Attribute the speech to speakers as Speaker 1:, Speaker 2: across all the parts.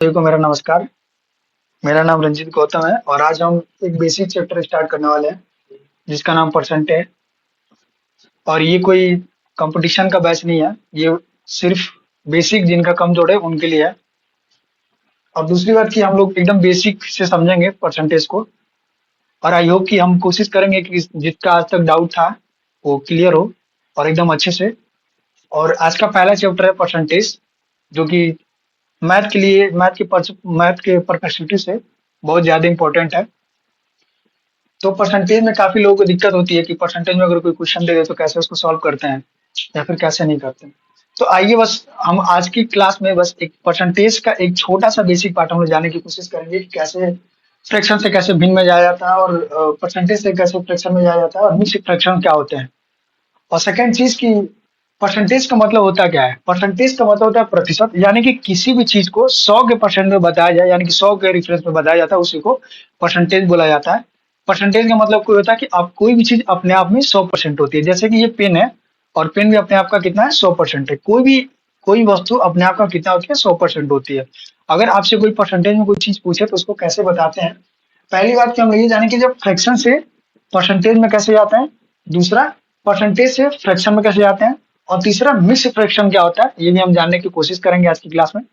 Speaker 1: सभी को मेरा नमस्कार। मेरा नाम रंजीत गौतम है और आज हम एक बेसिक चैप्टर स्टार्ट करने वाले हैं जिसका नाम परसेंट है। और ये कोई कंपटीशन का बैच नहीं है, ये सिर्फ बेसिक जिनका कमजोर है उनके लिए है। और दूसरी बात कि हम लोग एकदम बेसिक से समझेंगे परसेंटेज को। और आई होप कि हम कोशिश करेंगे कि जिसका आज तक डाउट था वो क्लियर हो और एकदम अच्छे से। और आज का पहला चैप्टर है परसेंटेज, जो कि मैथ के लिए मैथ के परस्पेक्टिव से बहुत ज्यादा इंपॉर्टेंट है। तो परसेंटेज में काफी लोगों को दिक्कत होती है कि परसेंटेज में अगर कोई क्वेश्चन दे दे तो कैसे उसको सॉल्व करते हैं या फिर कैसे नहीं करते हैं। तो आइए बस हम आज की क्लास में बस एक परसेंटेज का एक छोटा सा बेसिक पार्ट हम लोग जानने की कोशिश करेंगे कि कैसे फ्रैक्शन से कैसे भिन्न में जाया जाता है और परसेंटेज से कैसे फ्रैक्शन में जाया जाता है और मिक्स फ्रैक्शन क्या होते हैं। और सेकंड चीज की परसेंटेज का मतलब होता क्या है? परसेंटेज का मतलब होता है प्रतिशत, यानी कि किसी भी चीज को 100 के परसेंट में बताया जाए, यानी कि 100 के रेफरेंस में बताया जाता है, उसी को परसेंटेज बोला जाता है। परसेंटेज का मतलब कोई होता है कि आप कोई भी चीज अपने आप में 100% होती है। जैसे कि ये पेन है और पेन भी अपने आप का कितना है? 100% है। कोई वस्तु अपने आप का कितना होती है? 100% होती है। अगर आपसे कोई परसेंटेज में कोई चीज पूछे तो उसको कैसे बताते हैं? पहली बात कि हम ये जाने कि जब फ्रैक्शन से परसेंटेज में कैसे जाते हैं, दूसरा परसेंटेज से फ्रैक्शन में कैसे जाते हैं, और तीसरा मिक्स फ्रैक्शन क्या होता है, ये भी हम जानने की कोशिश करेंगे आज की क्लास में।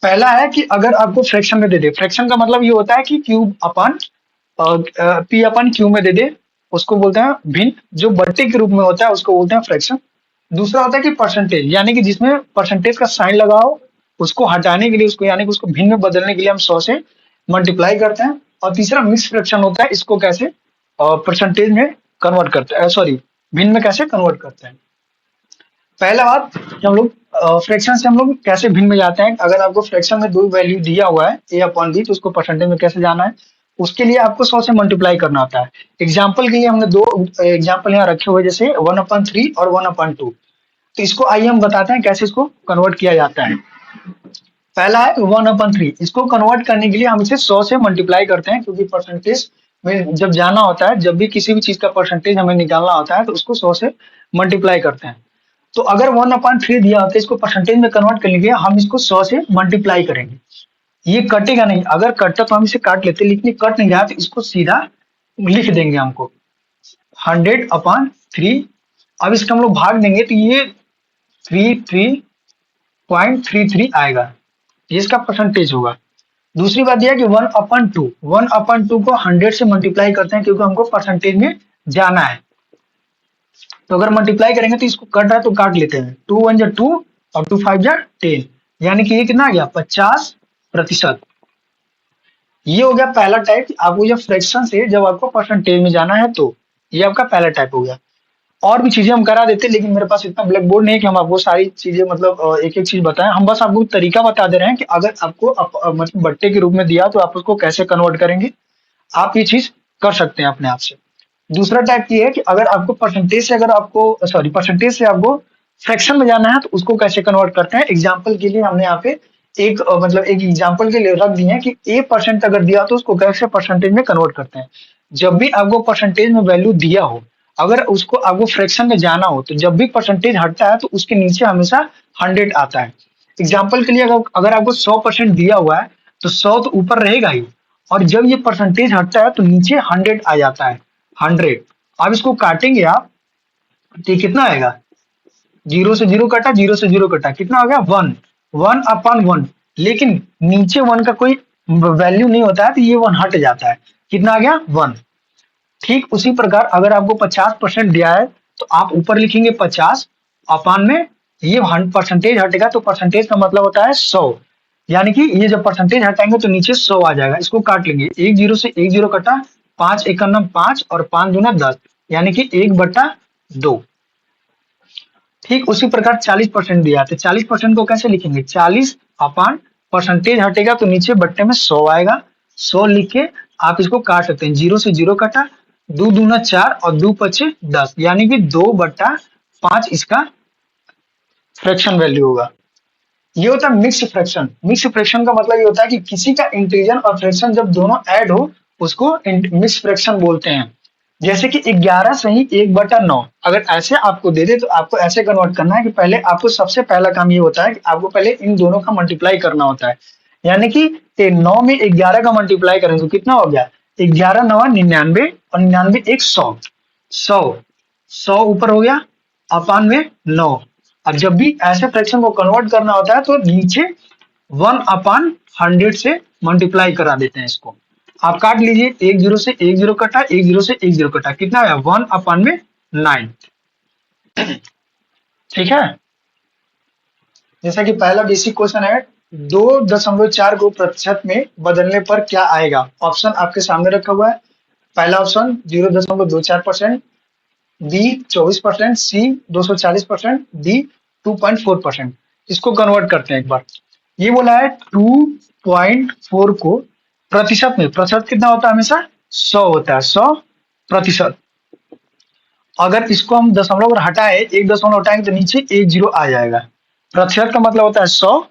Speaker 1: पहला है कि अगर आपको फ्रैक्शन में दे दे, फ्रैक्शन का मतलब ये होता है कि क्यूब अपन पी अपन क्यू में दे दे, उसको बोलते हैं भिन्न। जो बट्टे के रूप में होता है उसको बोलते हैं फ्रैक्शन। दूसरा होता है कि परसेंटेज, यानी कि जिसमें परसेंटेज का साइन लगा हो, उसको हटाने के लिए, उसको यानी कि उसको भिन्न में बदलने के लिए हम 100 से मल्टीप्लाई करते हैं। और तीसरा मिक्स फ्रैक्शन होता है, इसको कैसे परसेंटेज में कन्वर्ट करते हैं, सॉरी भिन्न में कैसे कन्वर्ट करते हैं। पहला बात कि हम लोग फ्रैक्शन से हम लोग कैसे भिन्न में जाते हैं। अगर आपको फ्रैक्शन में दो वैल्यू दिया हुआ है ए अपॉन बी, तो उसको परसेंटेज में कैसे जाना है, उसके लिए आपको 100 से मल्टीप्लाई करना होता है। एग्जाम्पल के लिए हमने दो एग्जाम्पल यहाँ रखे हुए, जैसे 1/3 और 1/2। तो इसको आइए हम बताते हैं कैसे इसको कन्वर्ट किया जाता है। पहला है 1/3, इसको कन्वर्ट करने के लिए हम इसे 100 से मल्टीप्लाई करते हैं, क्योंकि परसेंटेज में जब जाना होता है, जब भी किसी भी चीज का परसेंटेज हमें निकालना होता है तो उसको 100 से मल्टीप्लाई करते हैं। तो अगर 1/3 दिया होता है, इसको परसेंटेज में कन्वर्ट करने के लिए हम इसको 100 से मल्टीप्लाई करेंगे। ये कटेगा नहीं, अगर कटता तो हम इसे काट लेते, लेकिन कट नहीं रहा तो इसको सीधा लिख देंगे हमको 100/3। अब इसका हम लोग भाग देंगे तो ये 33.33 आएगा, ये इसका परसेंटेज होगा। दूसरी बात यह है कि 1/2 को 100 से मल्टीप्लाई करते हैं, क्योंकि हमको परसेंटेज में जाना है। तो अगर मल्टीप्लाई करेंगे तो इसको कट रहा है तो काट लेते हैं, 2 1 2 और 2 5 10, यानी कि ये कितना आ गया? 50%। ये हो गया पहला टाइप। आपको जब फ्रैक्शन से जब आपको परसेंटेज में जाना है तो ये आपका पहला टाइप हो गया। और भी चीजें हम करा देते, लेकिन मेरे पास इतना ब्लैक बोर्ड नहीं है कि हम आपको सारी चीजें मतलब एक एक चीज बताएं। हम बस आपको तरीका बता दे रहे हैं कि अगर आपको मतलब बट्टे के रूप में दिया तो आप उसको कैसे कन्वर्ट करेंगे। आप ये चीज कर सकते हैं अपने आप से। दूसरा टाइप ये है कि अगर आपको परसेंटेज से परसेंटेज से आपको फ्रैक्शन में जाना है तो उसको कैसे कन्वर्ट करते हैं। एग्जाम्पल के लिए हमने यहाँ पे एक मतलब एक एग्जाम्पल के लिए रख दिए हैं कि A% अगर दिया तो उसको कैसे परसेंटेज में कन्वर्ट करते हैं। जब भी आपको परसेंटेज में वैल्यू दिया हो, अगर उसको आपको फ्रैक्शन में जाना हो, तो जब भी परसेंटेज हटता है तो उसके नीचे हमेशा 100 आता है। एग्जाम्पल के लिए अगर आपको 100% दिया हुआ है तो 100 तो ऊपर रहेगा ही, और जब ये परसेंटेज हटता है तो नीचे 100 आ जाता है, 100। अब इसको काटेंगे आप तो ये कितना आएगा? 0 से 0 कटा, 0 से 0 कटा, कितना हो गया? 1, 1/1। लेकिन नीचे 1 का कोई वैल्यू नहीं होता है तो ये 1 हट जाता है, कितना आ गया? 1। ठीक उसी प्रकार अगर आपको 50% दिया है तो आप ऊपर लिखेंगे 50 अपान में ये परसेंटेज हटेगा, तो परसेंटेज का मतलब होता है 100, यानी कि ये जब परसेंटेज हटाएंगे तो नीचे 100 आ जाएगा। इसको काट लेंगे, 1 0 से 1 0 कटा, 5 1 5 और 5 दूना 10, यानी कि 1/2। ठीक उसी प्रकार 40% दिया है तो 40% को कैसे लिखेंगे? 40 अपान परसेंटेज हटेगा तो नीचे बट्टे में 100 आएगा, 100 लिख के आप इसको काट सकते हैं। 0 से 0 कटा, 2 दूना 4 और 2 पचे 10, यानी कि 2/5 इसका फ्रैक्शन वैल्यू होगा। ये होता है मिक्स फ्रैक्शन। मिक्स फ्रैक्शन का मतलब ये होता है कि किसी का इंटीजर और फ्रैक्शन जब दोनों ऐड हो उसको मिक्स फ्रैक्शन बोलते हैं। जैसे कि 11 से ही 1/9 अगर ऐसे आपको दे दे तो आपको ऐसे कन्वर्ट करना है कि पहले आपको सबसे पहला काम ये होता है कि आपको पहले इन दोनों का मल्टीप्लाई करना होता है। यानी कि 9 में 11 का मल्टीप्लाई करें तो कितना हो गया, 11 9 99 और 99 1 100, 100 100 ऊपर हो गया अपान में 9। अब जब भी ऐसे फ्रैक्शन को कन्वर्ट करना होता है तो नीचे 1/100 से मल्टीप्लाई करा देते हैं इसको। आप काट लीजिए, एक जीरो से एक जीरो कटा, एक जीरो से एक जीरो कटा, कितना है 1/9। ठीक है, जैसा कि पहला बेसिक क्वेश्चन है, 2.4 को प्रतिशत में बदलने पर क्या आएगा। ऑप्शन आपके सामने रखा हुआ है। पहला ऑप्शन 0.24%, बी 24%, सी 240%, डी 2.4%। इसको कन्वर्ट करते हैं एक बार। ये बोला है 2.4 को प्रतिशत में, प्रतिशत कितना होता है हमेशा 100 होता है, 100%। अगर इसको हम दशमलव हटाए, एक दशमलव हटाएंगे तो नीचे एक जीरो आ जाएगा। प्रतिशत का मतलब होता है 100,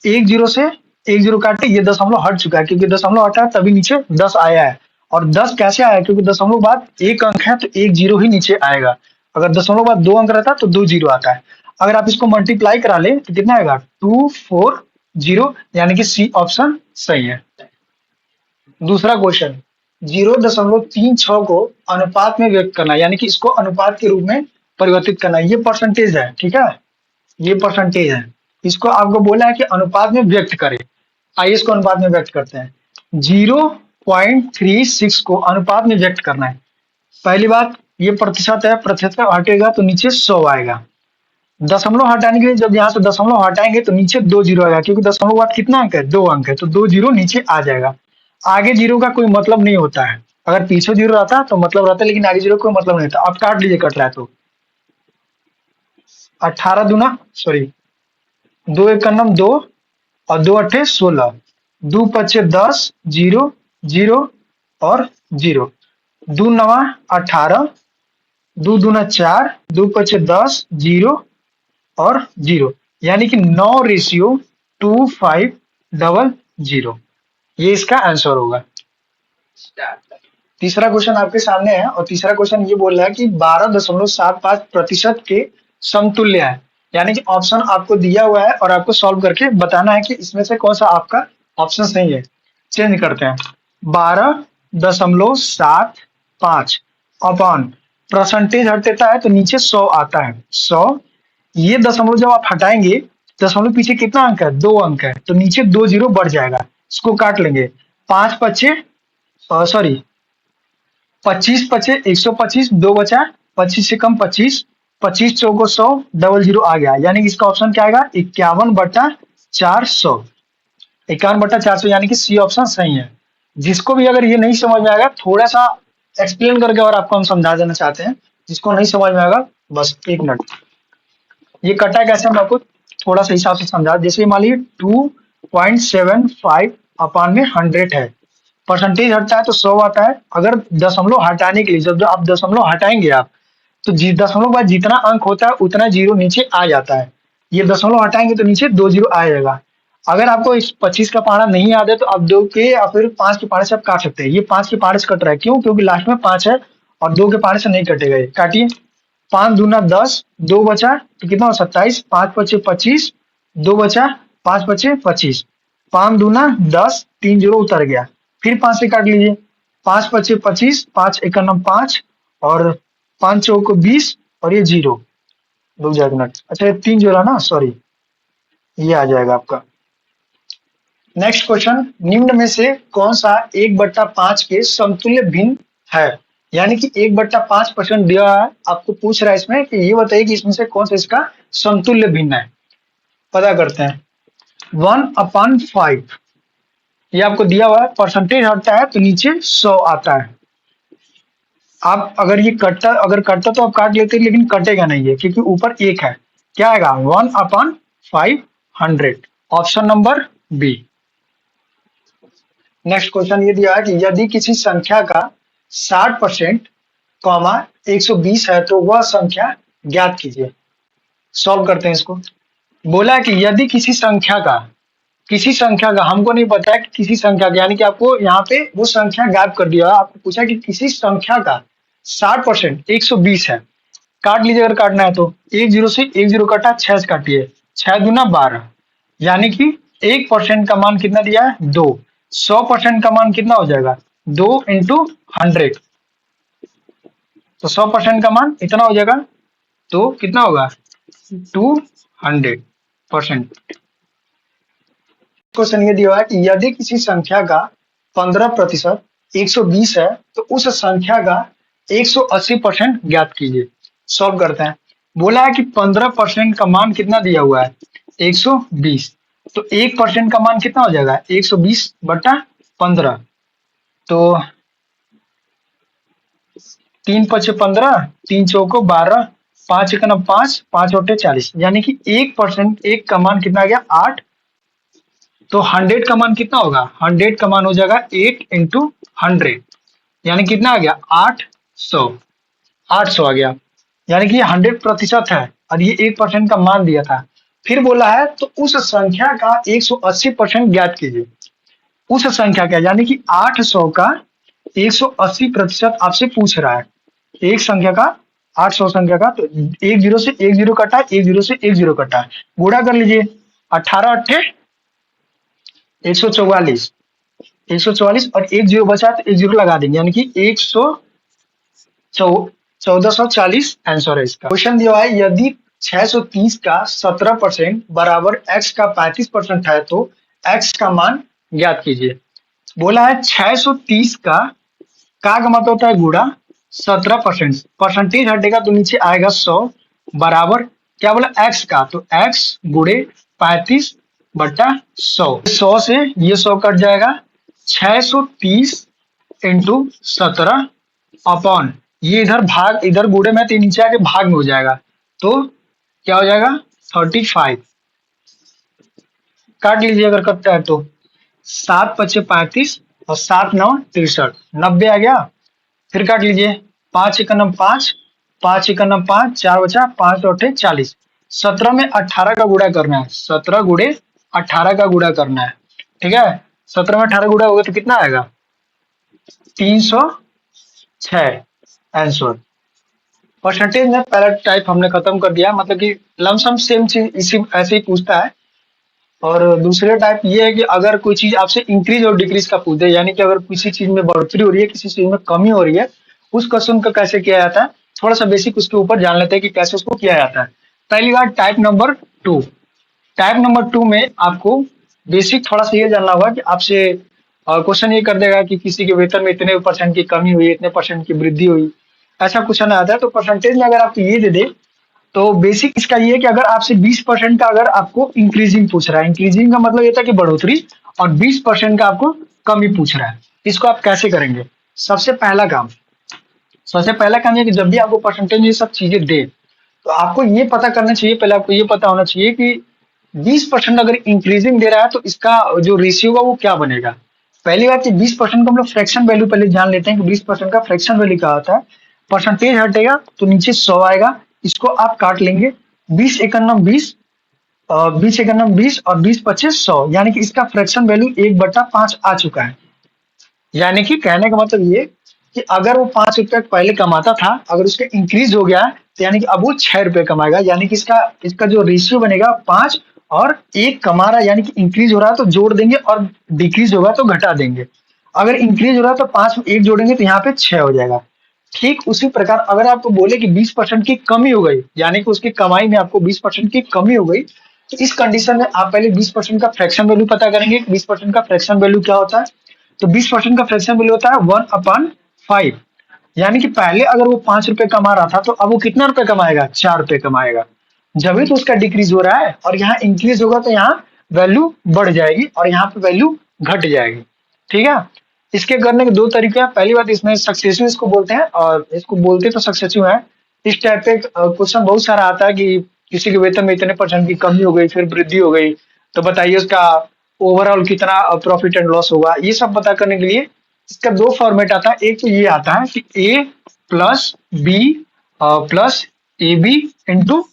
Speaker 1: एक जीरो से एक जीरो काटे, ये दशमलव हट चुका है क्योंकि दशमलव हटा तभी नीचे 10 आया है। और 10 कैसे आया, क्योंकि दशमलव बाद एक अंक है तो एक जीरो ही नीचे आएगा। अगर दशमलव बाद 2 अंक रहता तो 2 जीरो आता है। अगर आप इसको मल्टीप्लाई करा ले तो कितना आएगा 240, यानी कि सी ऑप्शन सही है। दूसरा क्वेश्चन, 0.36 को अनुपात में व्यक्त करना, यानी कि इसको अनुपात के रूप में परिवर्तित करना। ये परसेंटेज है, ठीक है, ये परसेंटेज है। इसको आपको बोला है कि अनुपात में व्यक्त करें। आइए इसको अनुपात में व्यक्त करते हैं। 0.36 को अनुपात में व्यक्त करना है। पहली बात, ये प्रतिशत है, प्रतिशत का हटेगा तो नीचे 100 आएगा। दशमलव हटाने के लिए जब यहाँ से दशमलव हटाएंगे तो नीचे 2 जीरो आएगा, क्योंकि दशमलव बाद कितना अंक है 2 अंक है, तो 2 जीरो नीचे आ जाएगा। आगे जीरो का कोई मतलब नहीं होता है, अगर पीछे जीरो रहता तो मतलब रहता, लेकिन आगे जीरो का कोई मतलब नहीं होता। आप काट लीजिए, कट रहा है तो 18 दूना सॉरी 2 एक नम 2 और 2 अट्ठे 16, 2 पच्चे 10, जीरो जीरो और जीरो, 2 नवा 18, 2 दूना 4, 2 पच्चे 10, जीरो और जीरो, यानी कि 9:2500। ये इसका आंसर होगा। तीसरा क्वेश्चन आपके सामने है और तीसरा क्वेश्चन ये बोल रहा है कि 12.75% के समतुल्य है, यानी कि ऑप्शन आपको दिया हुआ है और आपको सॉल्व करके बताना है कि इसमें से कौन सा आपका ऑप्शन सही है। चेंज करते हैं, 12.75 अपॉन परसेंटेज हट देता है तो नीचे 100 आता है, 100। ये दशमलव जब आप हटाएंगे, दशमलव पीछे कितना अंक है 2 अंक है, तो नीचे 2 जीरो बढ़ जाएगा। इसको काट लेंगे, 5 पच्चे सॉरी 25 पचे 125, 2 बचा 25 से कम 25, 25 चौको 100, डबल जीरो आ गया, यानी कि इसका ऑप्शन क्या आएगा 51/400, 51/400, यानी कि सी ऑप्शन सही है। जिसको भी अगर ये नहीं समझ में आएगा, थोड़ा सा एक्सप्लेन करके और आपको हम समझा देना चाहते हैं। जिसको नहीं समझ में आएगा बस एक मिनट, ये कटा कैसे हम आपको थोड़ा सा हिसाब से समझा। जैसे मान लीजिए 2.75 अपान में 100 है, परसेंटेज हटता है तो 100 आता है। अगर दशमलव हटाने के लिए जब आप दशमलव हटाएंगे आप, तो दशमलव बाद जितना अंक होता है उतना जीरो नीचे आ जाता है। ये दशमलव हटाएंगे तो नीचे 2 जीरो आ जाएगा। अगर आपको इस 25 का पहाड़ा नहीं याद है तो आप 2 के या फिर 5 के पहाड़े से आप काट सकते हैं। ये 5 के पहाड़े से कट रहा है, क्यों, क्योंकि लास्ट में 5 है और 2 के पहाड़े से नहीं कटेगा। ये काटिए, 5 दूना 10, 2 बचा तो कितना हो 27, 5 पचे 25, 2 बचा 5 पचे 25, 5 दूना 10, 3 जीरो उतर गया। फिर 5 से काट लीजिए, 5 पचे 25, 5 एक 5 और 5 चौक 20 और ये जीरो, रुक जाए मिनट, अच्छा ये 3 जीरो ना, सॉरी, ये आ जाएगा आपका। नेक्स्ट क्वेश्चन, निम्न में से कौन सा 1/5 के समतुल्य भिन्न है, यानी कि 1/5% दिया है, आपको पूछ रहा है इसमें कि ये बताइए कि इसमें से कौन सा इसका समतुल्य भिन्न है। पता करते हैं, 1/5 ये आपको दिया हुआ है, परसेंटेज हटता है तो नीचे 100 आता है। आप अगर ये अगर कटता तो आप काट लेते, लेकिन कटेगा नहीं है क्योंकि ऊपर एक है। क्या आएगा 1/500, option number B. Next question ये दिया है कि यदि किसी संख्या का 60% कॉमा 120 है तो वह संख्या ज्ञात कीजिए। सॉल्व करते हैं इसको। बोला है कि यदि किसी संख्या का हमको नहीं पता है कि किसी संख्या का, यानी कि आपको यहाँ पे वो संख्या गायब कर दिया है। आपको पूछा कि किसी संख्या का 60% 120 है, काट लीजिए अगर काटना है तो। एक जीरो से एक जीरो कटा, 6 से काटिए, 6 दूना 12, यानी कि 1% का मान कितना दिया है 2, 100% का मान कितना हो जाएगा 2 इंटू 100, तो 100% का मान इतना हो जाएगा, तो कितना होगा 200%। क्वेश्चन ये दिया है कि यदि किसी संख्या का 15% 120 है तो उस संख्या का 180% ज्ञात कीजिए। सॉल्व करते हैं। बोला है कि 15% का मान कितना दिया हुआ है 120, तो 1% का मान कितना हो जाएगा 120/15, तो 3 पचे 15, 3 चौको 12, 5 एकम 5, 5 ओटे 40, यानी कि 1%, एक का मान कितना आ गया 8, तो 100 का मान कितना होगा 100 का मान हो जाएगा 8 इंटू 100, यानी कितना आ गया 800, 800 आ गया, यानी कि 100% है और ये 1% का मान दिया था। फिर बोला है तो उस संख्या का 180% ज्ञात कीजिए। उस संख्या का यानी कि 800 का 180% आपसे पूछ रहा है। एक संख्या का 800 संख्या का, तो एक जीरो से एक जीरो कटा, एक जीरो से एक जीरो कटा, गुणा कर लीजिए, 18 अट्ठे 144, 144 और एक जीरो बचा तो एक जीरो लगा देंगे, यानी कि 1440 आंसर है इसका। क्वेश्चन दिया है यदि 630 का 17% बराबर x का 35% है तो x का मान ज्ञात कीजिए। बोला है 630 का मतलब होता है गुणा 17%, परसेंटेज हटेगा तो नीचे आएगा 100 बराबर क्या बोला x का, तो x गुणे 35/100, 100 से ये 100 कट जाएगा, 630 इंटू 17 अपॉन ये इधर भाग, इधर गुणे में तो नीचे आके भाग में हो जाएगा, तो क्या हो जाएगा 35, काट लीजिए अगर कटता है तो, 7 पचे 35 और 7 9 63, 90 आ गया। फिर काट लीजिए, 5 एकम 5, 5 एकम 5, 4 बचा, 5 अट्ठे 40, 17 में 18 का गुणा करना है, 17 गुणे 18 का गुणा करना है, ठीक है। 17 में 18 गुणा होगा तो कितना आएगा 306 आंसर। परसेंटेज में पहला टाइप हमने खत्म कर दिया, मतलब कि लमसम सेम चीज इसी ऐसे ही पूछता है। और दूसरे टाइप ये है कि अगर कोई चीज आपसे इंक्रीज और डिक्रीज का पूछ दे, यानी कि अगर किसी चीज में बढ़ोतरी हो रही है, किसी चीज में कमी हो रही है, उस क्वेश्चन का कैसे किया जाता है, थोड़ा सा बेसिक उसके ऊपर जान लेते हैं कि कैसे उसको किया जाता है। पहली बात टाइप नंबर 2। टाइप नंबर 2 में आपको बेसिक थोड़ा सा ये जानना होगा कि आपसे क्वेश्चन ये कर देगा कि किसी के वेतन में इतने % की कमी हुई, इतने % की वृद्धि हुई, ऐसा क्वेश्चन आता है। तो परसेंटेज में अगर आपको ये दे दे तो बेसिक इसका ये है कि अगर आपसे 20% का अगर आपको इंक्रीजिंग पूछ रहा है, इंक्रीजिंग का मतलब ये था कि बढ़ोतरी, और 20% का आपको कमी पूछ रहा है, इसको आप कैसे करेंगे। सबसे पहला काम ये कि जब भी आपको परसेंटेज में ये सब चीजें दे तो आपको ये पता करना चाहिए, पहले आपको ये पता होना चाहिए कि 20% अगर इंक्रीजिंग दे रहा है तो इसका जो रेशियो होगा वो क्या बनेगा। पहली बात कि 20% को हम लोग फ्रैक्शन वैल्यू पहले जान लेते हैं कि 20% का फ्रैक्शन वैल्यू क्या होता है। परसेंटेज हटेगा तो नीचे 100 आएगा, इसको आप काट लेंगे, 20 एकम 20, 20 एकम 20 और 20 पचे 100, यानी कि इसका फ्रैक्शन वैल्यू 1/5 आ चुका है। यानी कि कहने का मतलब ये कि अगर वो 5 रुपए पहले कमाता था, अगर उसका इंक्रीज हो गया तो यानी कि अब वो 6 रुपए कमाएगा, यानी कि इसका जो रेशियो बनेगा 5 और 1 कमा रहा है, यानी कि इंक्रीज हो रहा है तो जोड़ देंगे और डिक्रीज होगा तो घटा देंगे। अगर इंक्रीज हो रहा है तो 5 में 1 जोड़ेंगे तो यहाँ पे 6 हो जाएगा। ठीक उसी प्रकार अगर आपको बोले कि 20% की कमी हो गई, यानी कि उसकी कमाई में आपको 20% की कमी हो गई, तो इस कंडीशन में आप पहले 20% का फ्रैक्शन वैल्यू पता करेंगे। 20% का फ्रैक्शन वैल्यू क्या होता है, तो 20% का फ्रैक्शन वैल्यू होता है 1/5, यानी कि पहले अगर वो 5 रुपए कमा रहा था तो अब वो कितना रुपए कमाएगा 4 रुपए कमाएगा। जब भी तो उसका डिक्रीज हो रहा है और यहाँ इंक्रीज होगा तो यहाँ वैल्यू बढ़ जाएगी और यहाँ पे वैल्यू घट जाएगी, ठीक है। इसके करने के दो तरीके हैं। पहली बात इसमें सक्सेसिव इसको बोलते हैं, और इसको बोलते तो सक्सेसिव है। इस टाइप के क्वेश्चन बहुत सारा आता है कि किसी के वेतन में इतने % की कमी हो गई फिर वृद्धि हो गई, तो बताइए उसका ओवरऑल कितना प्रॉफिट एंड लॉस होगा। ये सब पता करने के लिए इसका 2 फॉर्मेट आता है। एक तो ये आता है कि A plus B plus AB into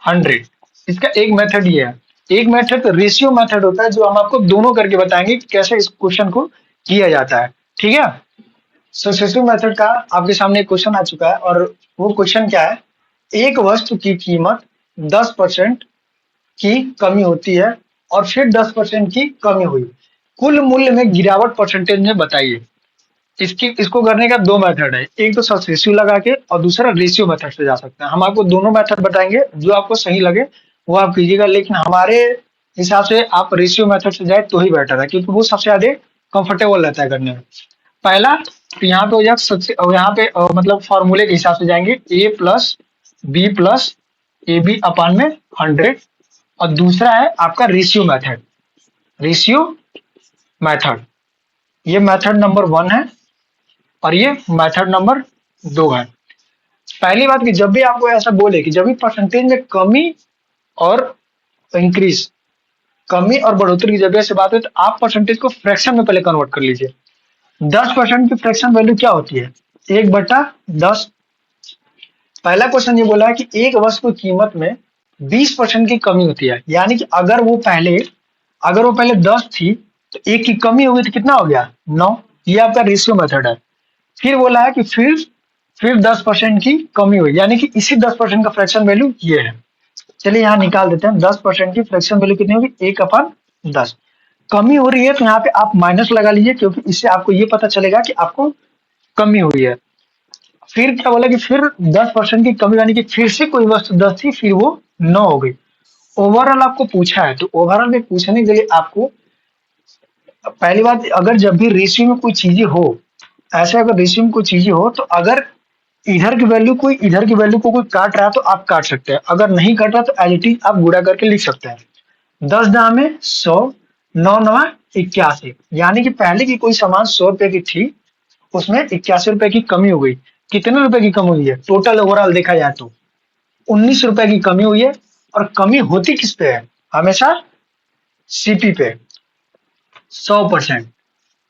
Speaker 1: 100, इसका एक मेथड ये है। एक मेथड रेशियो मेथड होता है जो हम आपको दोनों करके बताएंगे कि कैसे इस क्वेश्चन को किया जाता है, ठीक है। सक्सेसिव मेथड का आपके सामने एक क्वेश्चन आ चुका है और वो क्वेश्चन क्या है, एक वस्तु की कीमत 10% की कमी होती है और फिर 10% की कमी हुई, कुल मूल्य में गिरावट परसेंटेज में बताइए। इसको करने का दो मेथड है, एक तो सब्स्टिट्यूट लगा के और दूसरा रेशियो मेथड से जा सकते हैं। हम आपको दोनों मेथड बताएंगे, जो आपको सही लगे वो आप कीजिएगा, लेकिन हमारे हिसाब से आप रेशियो मेथड से जाए तो ही बेटर है, क्योंकि वो सबसे ज्यादा कंफर्टेबल रहता है करने में। पहला तो यहाँ पे हो जाए सबसे, यहाँ पे मतलब फॉर्मूले के हिसाब से जाएंगे, A plus B plus A B upon में 100, और दूसरा है आपका रेशियो मेथड। रेशियो मेथड, ये मेथड नंबर 1 है और ये मेथड नंबर 2 है। पहली बात कि जब भी आपको ऐसा बोले कि जब भी परसेंटेज में कमी और इंक्रीज, कमी और बढ़ोतरी की जगह से बात है, तो आप परसेंटेज को फ्रैक्शन में पहले कन्वर्ट कर लीजिए। 10% की फ्रैक्शन वैल्यू क्या होती है? 1/10। पहला क्वेश्चन ये बोला है कि एक वस्तु की कीमत में 20% की कमी होती है, यानी कि अगर वो पहले 10 थी तो एक की कमी हो गई तो कितना हो गया? 9। ये आपका रेशियो मेथड है। फिर बोला है कि फिर 10% की कमी हुई, यानी कि इसी 10% का फ्रैक्शन वैल्यू ये है। चलिए यहाँ निकाल देते हैं, 10% की फ्रैक्शन वैल्यू कितनी होगी? 1/10। कमी हो रही है तो यहाँ पे आप माइनस लगा लीजिए, क्योंकि इससे आपको ये पता चलेगा कि आपको कमी हुई है। फिर क्या बोला कि फिर 10% की कमी, यानी कि फिर से कोई वस्तु 10 थी फिर वो 9 हो गई। ओवरऑल आपको पूछा है, तो ओवरऑल में पूछने के लिए आपको पहली बात, अगर जब भी रेशियो में कोई चीजें हो, ऐसे अगर रेशियो में कोई चीजें हो, तो अगर इधर की वैल्यू को कोई काट रहा है तो आप काट सकते हैं, अगर नहीं काट रहा तो एज इट इज आप गुणा करके लिख सकते हैं। 10 दाम में 100, 9 नवा 81, यानी कि पहले की कोई सामान 100 रुपए की थी, उसमें 81 रुपए की कमी हो गई। कितने रुपए की कमी हुई है? टोटल ओवरऑल देखा जाए तो 19 रुपए की कमी हुई है। और कमी होती किस पे है? हमेशा सीपी पे, 100%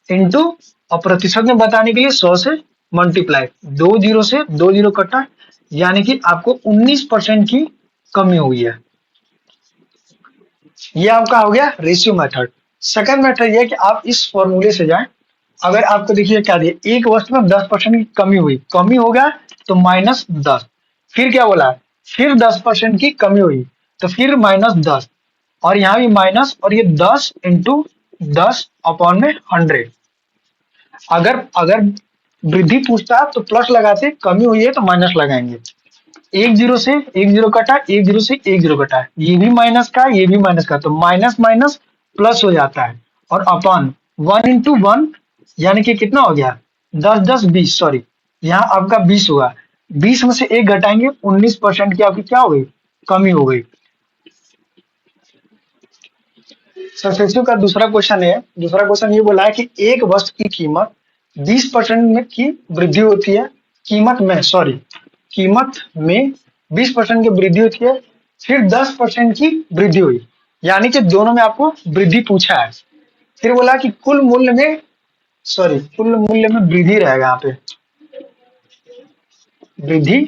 Speaker 1: इंटू, और प्रतिशत में बताने के लिए 100 से मल्टीप्लाई, 2 जीरो से 2 जीरो कटा, यानी कि आपको 19% की कमी हुई है। ये आपका हो गया रेशियो मेथड। सेकंड मेथड ये है कि आप इस फॉर्मूले से जाएं। अगर आपको देखिए क्या दिया, एक वस्तु में 10% की कमी हो गया तो -10। फिर क्या बोला? फिर 10% की कमी हुई तो फिर -10, और यहाँ भी माइनस, और ये 10 इंटू 10 अपॉन में 100। अगर अगर वृद्धि पूछता तो प्लस लगाते, कमी हुई है तो माइनस लगाएंगे। एक जीरो से एक जीरो कटा, एक जीरो से एक जीरो कटा, ये भी माइनस का, ये भी माइनस का, तो माइनस माइनस प्लस हो जाता है। और अपॉन 1 इंटू 1, यानी कि कितना हो गया? 10 10 20, सॉरी, यहाँ आपका 20 हुआ। 20 में से एक घटाएंगे, 19% की आपकी क्या हो गई? कमी हो गई। सब्स्टिट्यूट का दूसरा क्वेश्चन है, दूसरा क्वेश्चन ये बोला है कि एक वस्तु की कीमत 20% में की वृद्धि होती है, कीमत में 20% की वृद्धि होती है, फिर 10% की वृद्धि हुई, यानी कि दोनों में आपको वृद्धि पूछा है। फिर बोला कि कुल मूल्य में वृद्धि रहेगा, यहाँ पे वृद्धि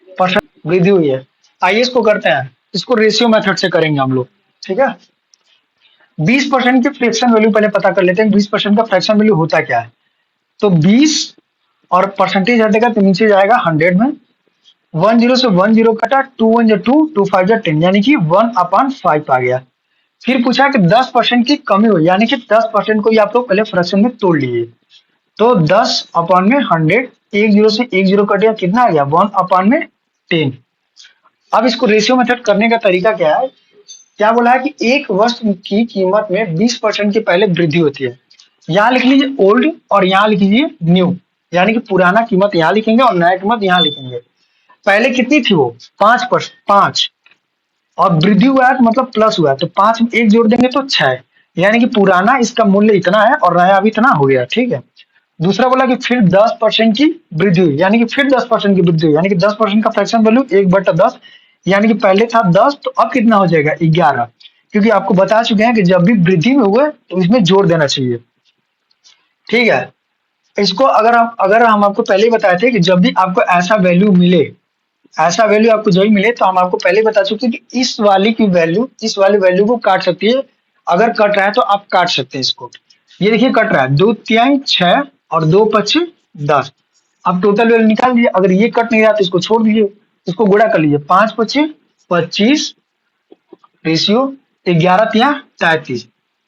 Speaker 1: परसेंट वृद्धि हुई है। आइए इसको करते हैं, इसको रेशियो मेथड से करेंगे हम लोग, ठीक है। 20% की फ्रैक्शन वैल्यू पहले पता कर लेते हैं, 20% का फ्रैक्शन वैल्यू होता क्या है। तो 20 और परसेंटेज हटेगा तो नीचे जाएगा 100 में, 1 जीरो से 1 जीरो कटा, 2 1 जा 2, 2 5 जा 10, यानी कि 1/5 आ गया। फिर पूछा कि 10% की कमी हुई, यानी कि 10% को ही आप लोग पहले फ्रैक्शन में तोड़ लीजिए। तो 10 अपॉन में 100, एक जीरो से एक जीरो कट गया, कितना आ गया? 1/10। अब इसको रेशियो मेथड करने का तरीका क्या है? क्या बोला है कि एक वस्तु की कीमत में 20% की पहले वृद्धि होती है। यहाँ लिख लीजिए ओल्ड और यहाँ लिख लीजिए न्यू, यानी कि पुराना कीमत यहाँ लिखेंगे और नया कीमत यहाँ लिखेंगे। पहले कितनी थी वो? 5, और वृद्धि हुआ है तो मतलब प्लस हुआ है, तो 5 में एक जोड़ देंगे तो 6, यानी कि पुराना इसका मूल्य इतना है और नया अभी इतना हो गया, ठीक है। दूसरा बोला कि फिर 10% की वृद्धि हुई, यानी कि फिर 10% की वृद्धि हुई, यानी कि 10% का फ्रैक्शन वैल्यू 1/10, यानी कि पहले था 10 तो अब कितना हो जाएगा? 11, क्योंकि आपको बता चुके हैं कि जब भी वृद्धि में हुए तो इसमें जोड़ देना चाहिए, ठीक है। इसको अगर हम आपको पहले ही बताए थे कि जब भी आपको ऐसा वैल्यू मिले, ऐसा वैल्यू आपको जब भी मिले तो हम आपको पहले ही बता चुके हैं कि इस वाली वैल्यू को काट सकती है। अगर कट रहा है तो आप काट सकते हैं इसको। ये देखिए कट रहा है, 2 तिहाई 6 और 2 पच्चे 10। अब टोटल वैल्यू निकाल दीजिए, अगर ये कट नहीं रहा तो इसको छोड़ दीजिए, इसको गुणा कर लीजिए, 5 पच्चे 25 रेशियो 11 तिया 33,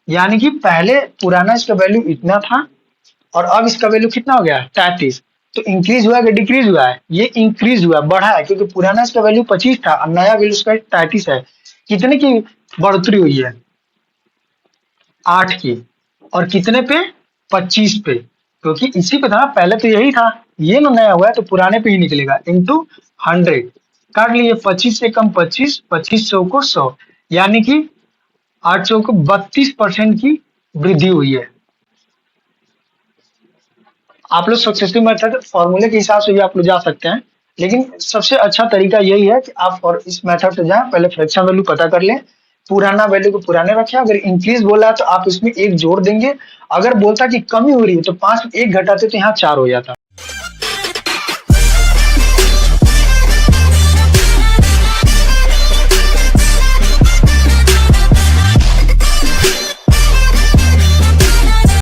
Speaker 1: यानी कि पहले पुराना इसका वैल्यू इतना था और अब इसका वैल्यू कितना हो गया 33। तो इंक्रीज हुआ कि डिक्रीज हुआ है? ये इंक्रीज हुआ, बढ़ा है, क्योंकि पुराना इसका वैल्यू 25 था और नया वैल्यू इसका 33 है। कितने की बढ़ोतरी हुई है? 8 की। और कितने पे? 25 पे, क्योंकि इसी पे था ना, पहले तो यही था, ये ना नया हुआ है तो पुराने पे ही निकलेगा, इंटू 100। काट लिए, 25 से कम 25, 25 सौ को 100, यानी कि 800 को 32% की वृद्धि हुई है। आप लोग सक्सेसिव मेथड फॉर्मूले के हिसाब से भी आप लोग जा सकते हैं, लेकिन सबसे अच्छा तरीका यही है कि आप और इस मेथड से जाएं, पहले फ्रैक्शन वैल्यू पता कर लें, पुराना वैल्यू को पुराने रखें, अगर इंक्रीज बोला है तो आप इसमें एक जोड़ देंगे, अगर बोलता कि कमी हो रही है तो 5 एक घटाते तो यहाँ 4 हो जाता।